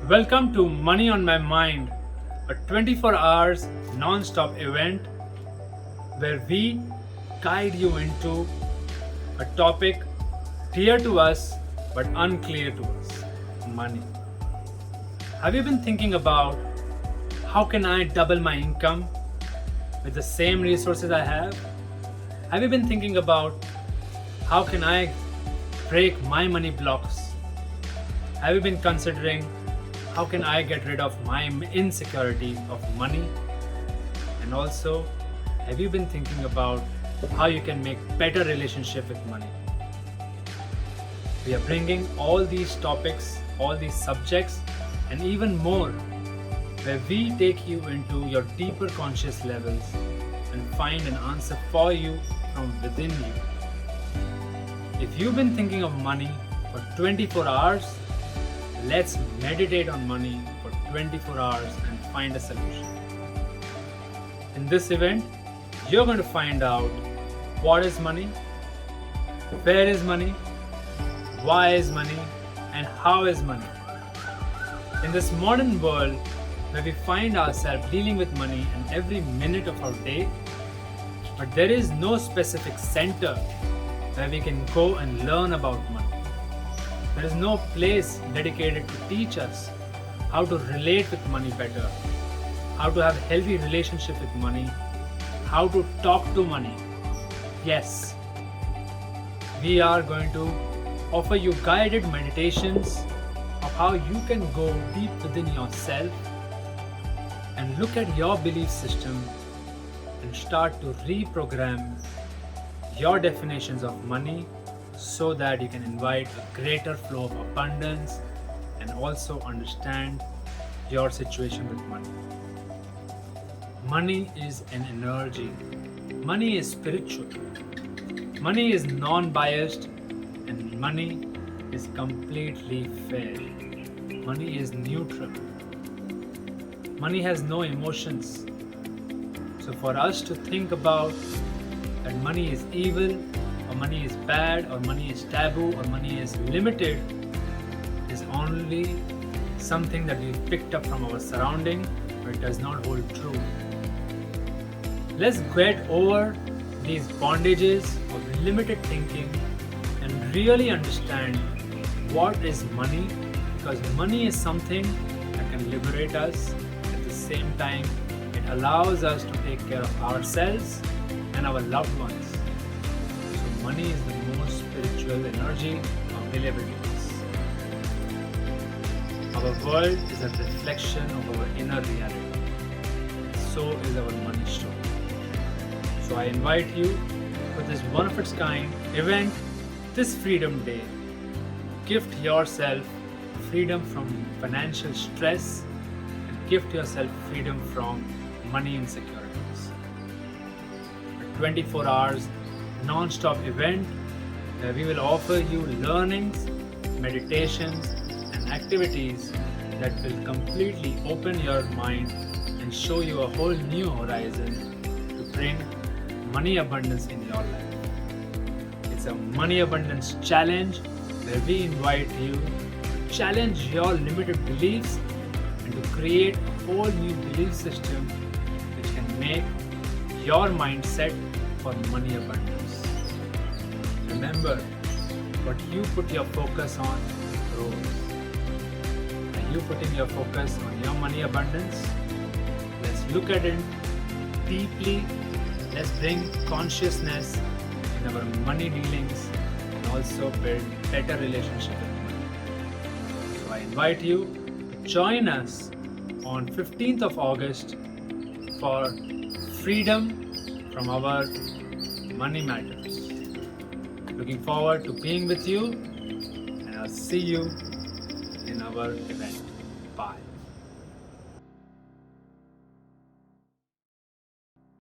Welcome to Money on My Mind, a 24 hours non-stop event where we guide you into a topic dear to us but unclear to us, money. Have you been thinking about how can I double my income with the same resources I have? Have you been thinking about how can I break my money blocks? Have you been considering how can I get rid of my insecurity of money? And also, have you been thinking about how you can make better relationship with money? We are bringing all these topics, all these subjects, and even more, where we take you into your deeper conscious levels and find an answer for you from within you. If you've been thinking of money for 24 hours, let's meditate on money for 24 hours and find a solution. In this event, you're going to find out what is money, where is money, why is money, and how is money. In this modern world where we find ourselves dealing with money in every minute of our day, but there is no specific center where we can go and learn about money. There is no place dedicated to teach us how to relate with money better, how to have a healthy relationship with money, how to talk to money. Yes, we are going to offer you guided meditations of how you can go deep within yourself and look at your belief system and start to reprogram your definitions of money so that you can invite a greater flow of abundance and also understand your situation with money. Money is an energy. Money is spiritual. Money is non-biased, and money is completely fair. Money is neutral. Money has no emotions. So for us to think about that money is evil, or money is bad, or money is taboo, or money is limited is only something that we've picked up from our surrounding, but it does not hold true. Let's get over these bondages of limited thinking and really understand what is money, because money is something that can liberate us. At the same time, it allows us to take care of ourselves and our loved ones. Money is the most spiritual energy available to us. Our world is a reflection of our inner reality. So is our money story. So I invite you for this one of its kind event, this Freedom Day. Gift yourself freedom from financial stress and gift yourself freedom from money insecurities. For 24 hours non-stop event where we will offer you learnings, meditations, and activities that will completely open your mind and show you a whole new horizon to bring money abundance in your life. It's a money abundance challenge where we invite you to challenge your limited beliefs and to create a whole new belief system which can make your mindset for money abundance. Remember, what you put your focus on grows. Are you putting your focus on your money abundance? Let's look at it deeply. Let's bring consciousness in our money dealings and also build better relationship with money. So I invite you to join us on 15th of August for freedom from our money matters. Looking forward to being with you, and I'll see you in our event. Bye.